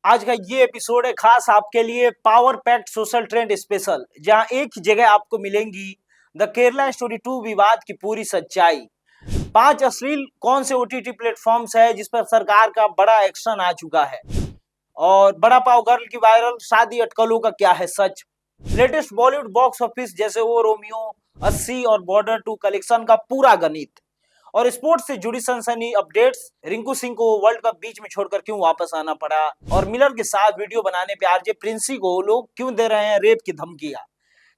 आज का ये एपिसोड है खास आपके लिए power packed social trend special, जहां एक ही जगह आपको मिलेंगी द केरला स्टोरी 2 विवाद की पूरी सच्चाई। 5 अश्लील कौन से ओटीटी प्लेटफॉर्म्स है जिस पर सरकार का बड़ा एक्शन आ चुका है, और बड़ा पाव गर्ल की वायरल शादी अटकलों का क्या है सच। लेटेस्ट बॉलीवुड बॉक्स ऑफिस जैसे वो रोमियो 80 और बॉर्डर 2 कलेक्शन का पूरा गणित, और स्पोर्ट्स से जुड़ी सनसनी अपडेट्स। रिंकू सिंह को वर्ल्ड कप बीच में छोड़कर क्यों वापस आना पड़ा, और मिलर के साथ वीडियो बनाने पे आरजे प्रिंसी को लोग क्यों दे रहे हैं रेप की धमकियां।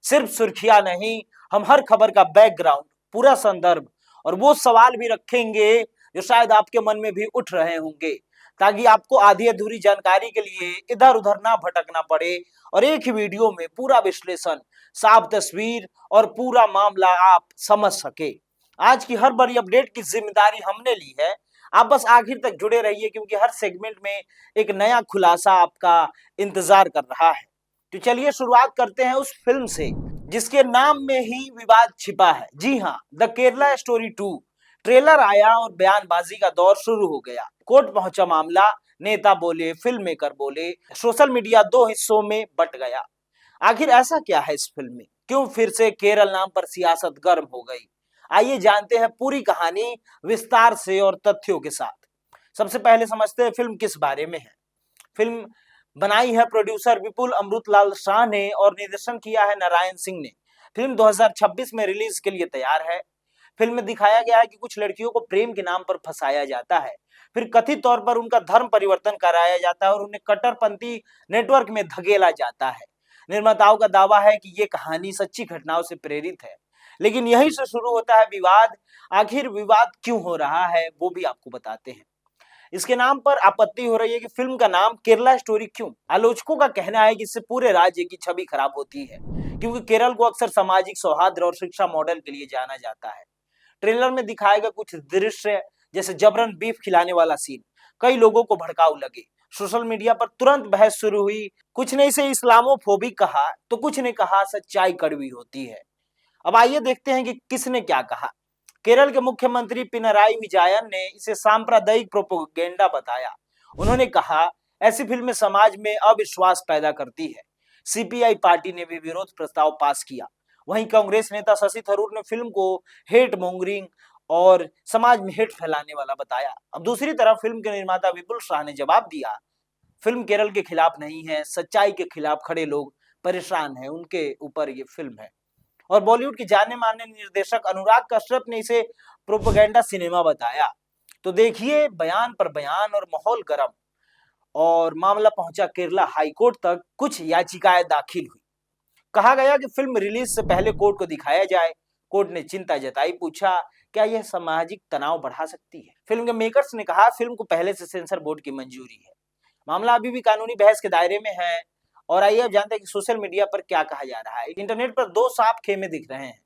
सिर्फ सुर्खियां नहीं, हम हर खबर का बैकग्राउंड, पूरा संदर्भ और वो सवाल भी रखेंगे जो शायद आपके मन में भी उठ रहे होंगे, ताकि आपको आधी अधूरी जानकारी के लिए इधर उधर ना भटकना पड़े और एक ही वीडियो में पूरा विश्लेषण, साफ तस्वीर और पूरा मामला आप समझ सके। आज की हर बड़ी अपडेट की जिम्मेदारी हमने ली है। आप बस आखिर तक जुड़े रहिए, क्योंकि हर सेगमेंट में एक नया खुलासा आपका इंतजार कर रहा है। तो चलिए शुरुआत करते हैं उस फिल्म से जिसके नाम में ही विवाद छिपा है। जी हाँ, द केरला स्टोरी 2। ट्रेलर आया और बयानबाजी का दौर शुरू हो गया। कोर्ट पहुंचा मामला, नेता बोले, फिल्म मेकर बोले, सोशल मीडिया दो हिस्सों में बट गया। आखिर ऐसा क्या है इस फिल्म में, क्यों फिर से केरल नाम पर सियासत गर्म हो गई। आइए जानते हैं पूरी कहानी विस्तार से और तथ्यों के साथ। सबसे पहले समझते हैं फिल्म किस बारे में है। फिल्म बनाई है प्रोड्यूसर विपुल अमृतलाल शाह ने और निर्देशन किया है नारायण सिंह ने। फिल्म 2026 में रिलीज के लिए तैयार है। फिल्म में दिखाया गया है कि कुछ लड़कियों को प्रेम के नाम पर फंसाया जाता है, फिर कथित तौर पर उनका धर्म परिवर्तन कराया जाता है और उन्हें कट्टरपंथी नेटवर्क में धकेला जाता है। निर्माताओं का दावा है कि ये कहानी सच्ची घटनाओं से प्रेरित है, लेकिन यहीं से शुरू होता है विवाद। आखिर विवाद क्यों हो रहा है वो भी आपको बताते हैं। इसके नाम पर आपत्ति हो रही है कि फिल्म का नाम केरला स्टोरी क्यों। आलोचकों का कहना है कि इससे पूरे राज्य की छवि खराब होती है, क्योंकि केरल को अक्सर सामाजिक सौहार्द और शिक्षा मॉडल के लिए जाना जाता है। ट्रेलर में दिखाए गए कुछ दृश्य, जैसे जबरन बीफ खिलाने वाला सीन, कई लोगों को भड़काऊ लगे। सोशल मीडिया पर तुरंत बहस शुरू हुई। कुछ ने इसे इस्लामोफोबिक कहा तो कुछ ने कहा सच्चाई कड़वी होती है। अब आइए देखते हैं कि किसने क्या कहा। केरल के मुख्यमंत्री पिनराई विजयन ने इसे सांप्रदायिक प्रोपेगेंडा बताया। उन्होंने कहा, ऐसी फिल्में समाज में अविश्वास पैदा करती है। सीपीआई पार्टी ने भी विरोध प्रस्ताव पास किया। वहीं कांग्रेस नेता शशि थरूर ने फिल्म को हेट मॉन्गरिंग और समाज में हेट फैलाने वाला बताया। अब दूसरी तरफ फिल्म के निर्माता विपुल शाह ने जवाब दिया, फिल्म केरल के खिलाफ नहीं है, सच्चाई के खिलाफ खड़े लोग परेशान हैं, उनके ऊपर ये फिल्म है। और बॉलीवुड के जाने माने निर्देशक अनुराग कश्यप ने इसे प्रोपेगेंडा सिनेमा बताया। तो देखिए बयान पर बयान और माहौल गर्म, और मामला पहुंचा केरला हाईकोर्ट तक। कुछ याचिकाएं दाखिल हुई। कहा गया कि फिल्म रिलीज से पहले कोर्ट को दिखाया जाए। कोर्ट ने चिंता जताई, पूछा क्या यह सामाजिक तनाव बढ़ा सकती है। फिल्म के मेकर्स ने कहा फिल्म को पहले से सेंसर बोर्ड की मंजूरी है। मामला अभी भी कानूनी बहस के दायरे में है। और आइए अब जानते हैं कि सोशल मीडिया पर क्या कहा जा रहा है। इंटरनेट पर दो साफ खेमे दिख रहे हैं।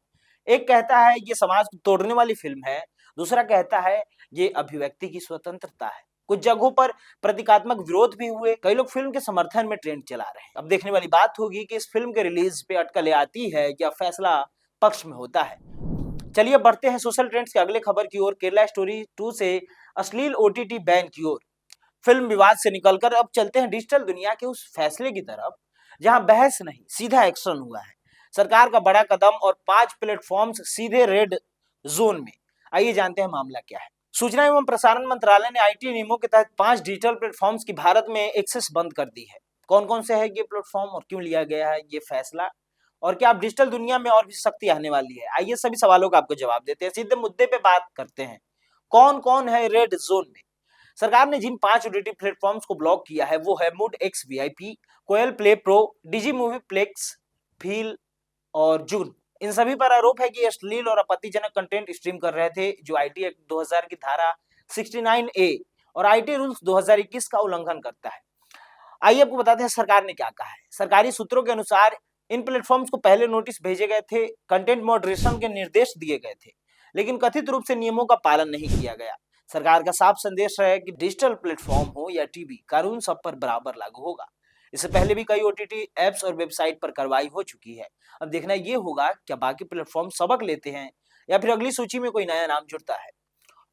एक कहता है ये समाज को तोड़ने वाली फिल्म है, दूसरा कहता है ये अभिव्यक्ति की स्वतंत्रता है। कुछ जगहों पर प्रतीकात्मक विरोध भी हुए। कई लोग फिल्म के समर्थन में ट्रेंड चला रहे हैं। अब देखने वाली बात होगी कि इस फिल्म के रिलीज पे अटकलें आती है या फैसला पक्ष में होता है। चलिए बढ़ते हैं सोशल ट्रेंड्स के अगले खबर की ओर। केरला स्टोरी 2 से अश्लील ओटीटी बैन की ओर। फिल्म विवाद से निकलकर अब चलते हैं डिजिटल दुनिया के उस फैसले की तरफ जहां बहस नहीं, सीधा एक्शन हुआ है। सरकार का बड़ा कदम और 5 प्लेटफॉर्म्स सीधे रेड जोन में। आइए जानते हैं मामला क्या है। सूचना एवं प्रसारण मंत्रालय ने आईटी नियमों के तहत 5 डिजिटल प्लेटफॉर्म्स की भारत में एक्सेस बंद कर दी है। कौन कौन से है ये प्लेटफॉर्म और क्यों लिया गया है ये फैसला, और क्या अब डिजिटल दुनिया में और भी सख्ती आने वाली है। आइए सभी सवालों का आपको जवाब देते हैं, सीधे मुद्दे पे बात करते हैं। कौन कौन है रेड जोन में। सरकार ने जिन 5 ओटीटी प्लेटफॉर्म्स को ब्लॉक किया है वो है मूड एक्स वीआईपी, कोयल प्ले प्रो, डिजी मूवी प्लेक्स, फील और जून। इन सभी पर आरोप है कि अश्लील और आपत्तिजनक कंटेंट स्ट्रीम कर रहे थे, जो आईटी एक्ट 2000 की धारा 69A और आईटी रूल्स 2021 का उल्लंघन करता है। आइए आपको बताते हैं सरकार ने क्या कहा है। सरकारी सूत्रों के अनुसार इन प्लेटफॉर्म्स को पहले नोटिस भेजे गए थे, कंटेंट मॉडरेशन के निर्देश दिए गए थे, लेकिन कथित रूप से नियमों का पालन नहीं किया गया। सरकार का साफ संदेश है कि डिजिटल प्लेटफॉर्म हो या टीवी, कानून सब पर बराबर लागू होगा। इससे पहले भी कई ओटीटी एप्स और वेबसाइट पर कार्रवाई हो चुकी है। अब देखना ये होगा क्या बाकी प्लेटफॉर्म सबक लेते हैं या फिर अगली सूची में कोई नया नाम जुड़ता है।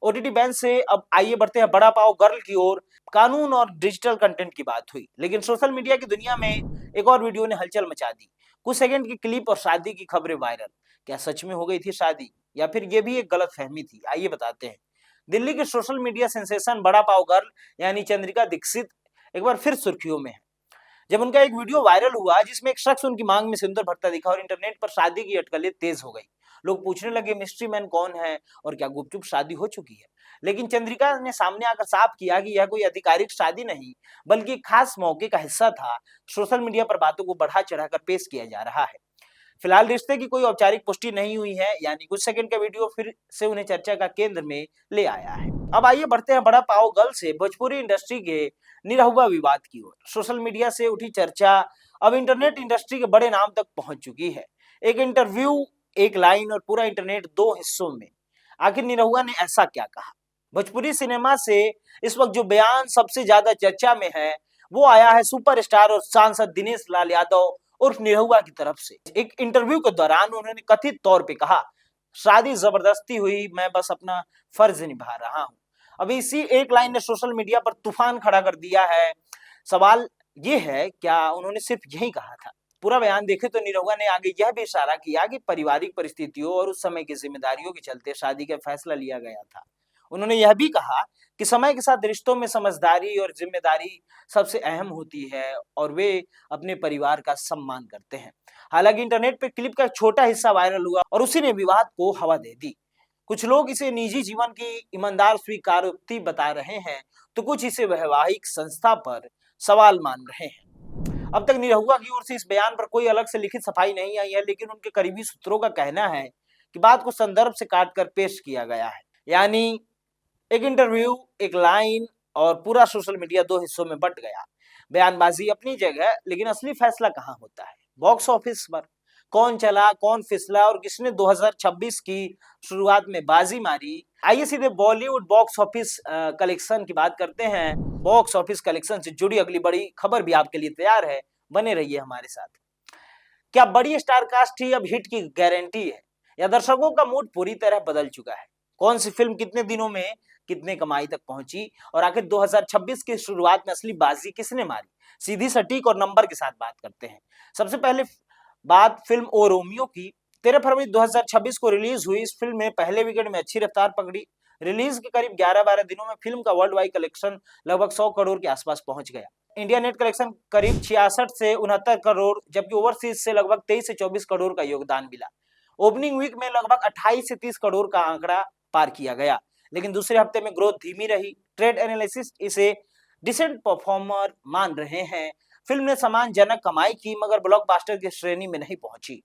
ओटीटी बैन से अब आइए बढ़ते हैं बड़ा पाव गर्ल की ओर। कानून और डिजिटल कंटेंट की बात हुई, लेकिन सोशल मीडिया की दुनिया में एक और वीडियो ने हलचल मचा दी। कुछ सेकंड की क्लिप और शादी की खबरें वायरल। क्या सच में हो गई थी शादी या फिर ये भी एक गलत फहमी थी? आइए बताते हैं। दिल्ली की सोशल मीडिया सेंसेशन बड़ा पाव गर्ल यानी चंद्रिका दीक्षित एक बार फिर सुर्खियों में है, जब उनका एक वीडियो वायरल हुआ जिसमें एक शख्स उनकी मांग में सिंदूर भरता दिखा और इंटरनेट पर शादी की अटकलें तेज हो गई। लोग पूछने लगे मिस्ट्री मैन कौन है और क्या गुपचुप शादी हो चुकी है। लेकिन चंद्रिका ने सामने आकर साफ किया कि यह कोई आधिकारिक शादी नहीं बल्कि एक खास मौके का हिस्सा था। सोशल मीडिया पर बातों को बढ़ा चढ़ाकर पेश किया जा रहा है। फिलहाल रिश्ते की कोई औपचारिक पुष्टि नहीं हुई है, यानी कुछ सेकंड का वीडियो फिर से उन्हें चर्चा का केंद्र में ले आया है। अब आइए बढ़ते हैं बड़ा पाव गर्ल से भोजपुरी इंडस्ट्री के निरहुआ विवाद की ओर। सोशल मीडिया से उठी चर्चा अब इंटरनेट इंडस्ट्री के बड़े नाम तक पहुंच चुकी है। एक इंटरव्यू, एक लाइन और पूरा इंटरनेट दो हिस्सों में। आखिर निरहुआ ने ऐसा क्या कहा? भोजपुरी सिनेमा से इस वक्त जो बयान सबसे ज्यादा चर्चा में है वो आया है सुपरस्टार और सांसद दिनेश लाल यादव उर्फ निरहुआ की तरफ से। एक इंटरव्यू के दौरान उन्होंने कथित तौर पे कहा, शादी जबरदस्ती हुई, मैं बस अपना फर्ज निभा रहा हूं। अब इसी एक लाइन ने सोशल मीडिया पर तूफान खड़ा कर दिया है। सवाल ये है, क्या उन्होंने सिर्फ यही कहा था? पूरा बयान देखे तो निरहुआ ने आगे यह भी इशारा किया कि पारिवारिक परिस्थितियों और उस समय की जिम्मेदारियों के चलते शादी का फैसला लिया गया था। उन्होंने यह भी कहा कि समय के साथ रिश्तों में समझदारी और जिम्मेदारी सबसे अहम होती है और वे अपने परिवार का सम्मान करते हैं। हालांकि इंटरनेट पे क्लिप का एक छोटा हिस्सा वायरल हुआ और उसी ने विवाद को हवा दे दी। कुछ लोग इसे निजी जीवन की ईमानदार स्वीकारोक्ति बता रहे हैं तो कुछ इसे वैवाहिक संस्था पर सवाल मान रहे हैं। अब तक निरहुआ की ओर से इस बयान पर कोई अलग से लिखित सफाई नहीं आई है, लेकिन उनके करीबी सूत्रों का कहना है कि बात को संदर्भ से काटकर पेश किया गया है। यानी एक इंटरव्यू, एक लाइन और पूरा सोशल मीडिया दो हिस्सों में बंट गया। बयानबाजी अपनी जगह, लेकिन असली फैसला कहाँ होता है? बॉक्स ऑफिस पर। कौन चला, कौन फिसला और किसने 2026 की शुरुआत में बाजी मारी? आइए सीधे बॉलीवुड बॉक्स ऑफिस कलेक्शन की बात करते हैं। बॉक्स ऑफिस कलेक्शन से जुड़ी अगली बड़ी खबर भी आपके लिए तैयार है, बने रहिए हमारे साथ। क्या बड़ी स्टार कास्ट ही अब हिट की गारंटी है या दर्शकों का मूड पूरी तरह बदल चुका है? कौन सी फिल्म कितने दिनों में कितने कमाई तक पहुंची और आखिर 2026 की शुरुआत में असली बाजी किसने मारी? सीधी सटीक और नंबर के साथ बात करते हैं। सबसे पहले बात फिल्म ओ रोमियो की। 13 फरवरी 2026 को रिलीज हुई इस फिल्म ने पहले वीकेंड में अच्छी रफ्तार पकड़ी। रिलीज के करीब 11-12 दिनों में फिल्म का वर्ल्ड वाइड कलेक्शन लगभग 100 करोड़ के आसपास पहुंच गया। इंडिया नेट कलेक्शन करीब 66 से 69 करोड़, जबकि ओवरसीज से लगभग 23 से 24 करोड़ का योगदान मिला। ओपनिंग वीक में लगभग 28 से 30 करोड़ का आंकड़ा पार किया गया, लेकिन दूसरे हफ्ते में ग्रोथ धीमी रही। ट्रेड एनालिसिस इसे डिसेंट परफॉर्मर मान रहे हैं। फिल्म ने सम्मानजनक कमाई की मगर ब्लॉकबस्टर की श्रेणी में नहीं पहुंची।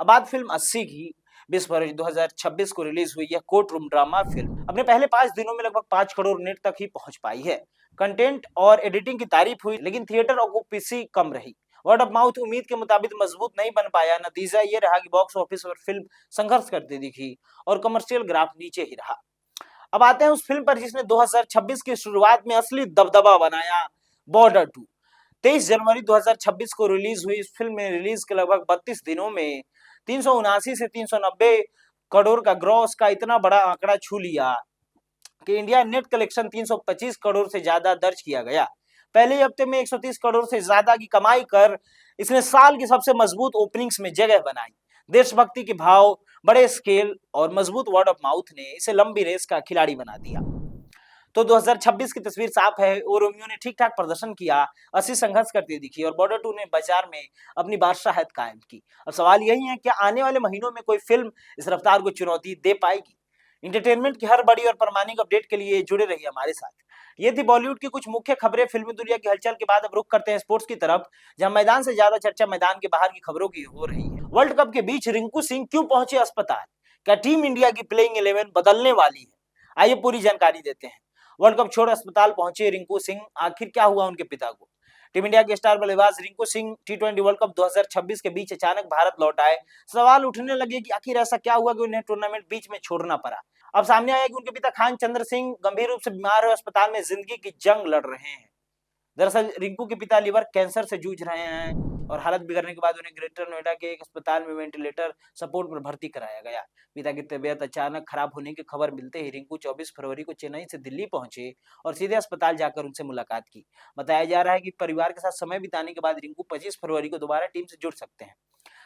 अब बात फिल्म 80 की। 20 फरवरी 2026 को रिलीज हुई यह कोर्ट रूम ड्रामा फिल्म अपने पहले 5 दिनों में लगभग 5 करोड़ नेट तक ही पहुंच पाई है। कंटेंट और एडिटिंग की तारीफ हुई, लेकिन थिएटर ऑक्यूपेंसी कम रही। वर्ड ऑफ माउथ उम्मीद के मुताबिक मजबूत नहीं बन पाया। नतीजा ये रहा कि बॉक्स ऑफिस पर फिल्म संघर्ष करती दिखी और कमर्शियल ग्राफ नीचे ही रहा। अब आते हैं उस फिल्म पर जिसने 2026 की शुरुआत में असली दबदबा बनाया, बॉर्डर 2। 23 जनवरी 2026 को रिलीज हुई इस फिल्म में रिलीज के लगभग 32 दिनों में 379 से 390 करोड़ का ग्रॉस का इतना बड़ा आंकड़ा छू लिया कि इंडिया नेट कलेक्शन 325 करोड़ से ज्यादा दर्ज किया गया। पहले हफ्ते में 130 करोड़ से ज्यादा की कमाई कर इसने साल की सबसे मजबूत ओपनिंग्स में जगह बनाई। देशभक्ति के भाव, बड़े स्केल और मजबूत वर्ड ऑफ माउथ ने इसे लंबी रेस का खिलाड़ी बना दिया। तो 2026 की तस्वीर साफ है। ओ रोमियो ने ठीक ठाक प्रदर्शन किया, 80 संघर्ष करती दिखी और बॉर्डर 2 ने बाजार में अपनी बादशाहत कायम की। अब सवाल यही है, क्या आने वाले महीनों में कोई फिल्म इस रफ्तार को चुनौती दे पाएगी? इंटरटेनमेंट की हर बड़ी और प्रामाणिक अपडेट के लिए जुड़े रहिए हमारे साथ। ये थी बॉलीवुड की कुछ मुख्य खबरें फिल्मी दुनिया की हलचल के बाद अब रुख करते हैं स्पोर्ट्स की तरफ, जहां मैदान से ज्यादा चर्चा मैदान के बाहर की खबरों की हो रही है। वर्ल्ड कप के बीच रिंकू सिंह क्यों पहुंचे अस्पताल? क्या टीम इंडिया की प्लेइंग 11 बदलने वाली है? आइए पूरी जानकारी देते हैं। वर्ल्ड कप छोड़ अस्पताल पहुंचे रिंकू सिंह, आखिर क्या हुआ उनके पिता को? टीम इंडिया के स्टार बल्लेबाज रिंकू सिंह टी20 वर्ल्ड कप 2026 के बीच अचानक भारत लौट आए। सवाल उठने लगे कि आखिर ऐसा क्या हुआ कि उन्हें टूर्नामेंट बीच में छोड़ना पड़ा। अब सामने आया कि उनके पिता खान चंद्र सिंह गंभीर रूप से बीमार है, अस्पताल में जिंदगी की जंग लड़ रहे हैं। दरअसल रिंकू के पिता लिवर कैंसर से जूझ रहे हैं और हालत बिगड़ने के बाद उन्हें ग्रेटर नोएडा के एक अस्पताल में वेंटिलेटर सपोर्ट पर भर्ती कराया गया। पिता की तबीयत अचानक खराब होने की खबर मिलते ही रिंकू 24 फरवरी को चेन्नई से दिल्ली पहुंचे और सीधे अस्पताल जाकर उनसे मुलाकात की। बताया जा रहा है कि परिवार के साथ समय बिताने के बाद रिंकू 25 फरवरी को दोबारा टीम से जुड़ सकते हैं।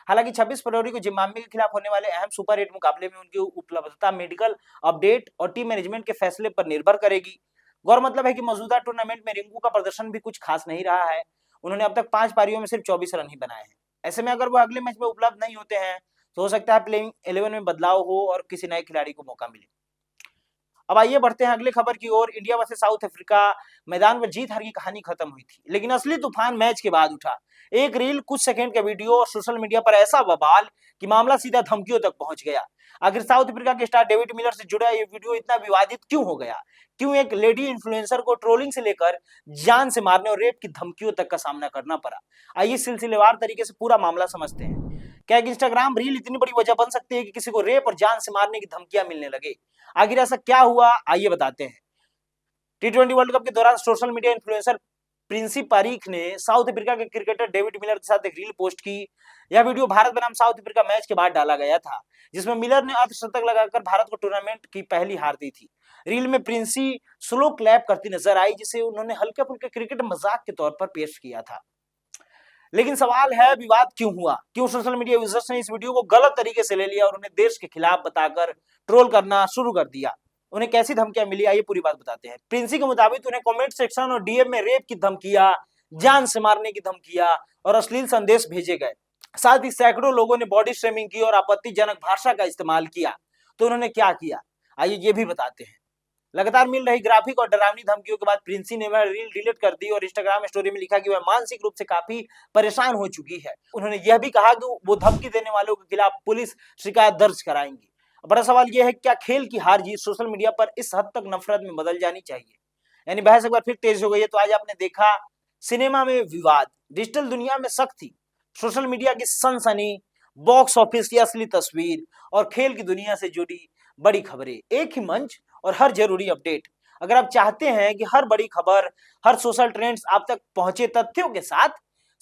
हालांकि 26 फरवरी को जिम्बाब्वे के खिलाफ होने वाले अहम सुपर 8 मुकाबले में उनकी उपलब्धता मेडिकल अपडेट और टीम मैनेजमेंट के फैसले पर निर्भर करेगी। गौर मतलब है कि मौजूदा टूर्नामेंट में रिंकू का प्रदर्शन भी कुछ खास नहीं रहा है। उन्होंने अब तक 5 पारियों में सिर्फ 24 रन ही बनाए हैं। ऐसे में अगर वो अगले मैच में उपलब्ध नहीं होते हैं तो हो सकता है प्लेइंग 11 में बदलाव हो और किसी नए खिलाड़ी को मौका मिले। अब आइए बढ़ते हैं अगले खबर की ओर। इंडिया वर्सेस साउथ अफ्रीका, मैदान पर जीत हार की कहानी खत्म हुई थी, लेकिन असली तूफान मैच के बाद उठा। एक रील, कुछ सेकंड का वीडियो और सोशल मीडिया पर ऐसा बवाल कि मामला सीधा धमकियों तक पहुंच गया। आखिर साउथ अफ्रीका के स्टार डेविड मिलर से जुड़ा ये वीडियो इतना विवादित क्यों हो गया? क्यों एक लेडी इन्फ्लुएंसर को ट्रोलिंग से लेकर जान से मारने और रेप की धमकियों तक का सामना करना पड़ा? आइए सिलसिलेवार तरीके से पूरा मामला समझते हैं। क्या एक इंस्टाग्राम रील इतनी बड़ी वजह बन सकती है कि किसी को रेप और जान से मारने की धमकियां मिलने लगे? आखिर ऐसा क्या हुआ, आइए बताते हैं। T20 वर्ल्ड कप के दौरान social media influencer Princy Parikh ने साउथ अफ्रीका के क्रिकेटर डेविड मिलर के साथ एक रील पोस्ट की। यह वीडियो भारत बनाम साउथ अफ्रीका मैच के बाद डाला गया था, जिसमें मिलर ने अर्धशतक लगाकर भारत को टूर्नामेंट की पहली हार दी थी। रील में प्रिंसी स्लो क्लैप करती नजर आई, जिसे उन्होंने हल्के फुल्के क्रिकेट मजाक के तौर पर पेश किया था। लेकिन सवाल है, विवाद क्यों हुआ? क्यों सोशल मीडिया यूजर्स ने इस वीडियो को गलत तरीके से ले लिया और उन्हें देश के खिलाफ बताकर ट्रोल करना शुरू कर दिया? उन्हें कैसी धमकियां मिली, आइए पूरी बात बताते हैं। प्रिंसी के मुताबिक उन्हें कमेंट सेक्शन और डीएम में रेप की धमकियां, जान से मारने की धमकियां और अश्लील संदेश भेजे गए। साथ ही सैकड़ों लोगों ने बॉडी शेमिंग की और आपत्तिजनक भाषा का इस्तेमाल किया। तो उन्होंने क्या किया, आइए ये भी बताते हैं। लगातार मिल रही ग्राफिक और डरावनी धमकियों के बाद प्रिंसी ने वह रील डिलीट कर दी और इंस्टाग्राम स्टोरी में लिखा कि वह मानसिक रूप से काफी परेशान हो चुकी है। उन्होंने यह भी कहा कि वो धमकी देने वालों के खिलाफ पुलिस शिकायत दर्ज कराएंगी। बड़ा सवाल यह है, क्या खेल की हार जीत सोशल मीडिया पर इस हद तक नफरत में बदल जानी चाहिए? यानी बहस एक बार फिर तेज हो गई है। तो आज आपने देखा सिनेमा में विवाद, डिजिटल दुनिया में सख्ती, सोशल मीडिया की सनसनी, बॉक्स ऑफिस की असली तस्वीर और खेल की दुनिया से जुड़ी बड़ी खबरें, एक ही मंच और हर जरूरी अपडेट। अगर आप चाहते हैं कि हर बड़ी खबर, हर सोशल ट्रेंड्स आप तक पहुंचे तथ्यों के साथ,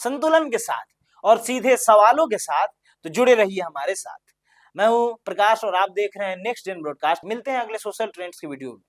संतुलन के साथ और सीधे सवालों के साथ, तो जुड़े रहिए हमारे साथ। मैं हूं प्रकाश और आप देख रहे हैं नेक्स्ट जेन ब्रॉडकास्ट। मिलते हैं अगले सोशल ट्रेंड्स की वीडियो में।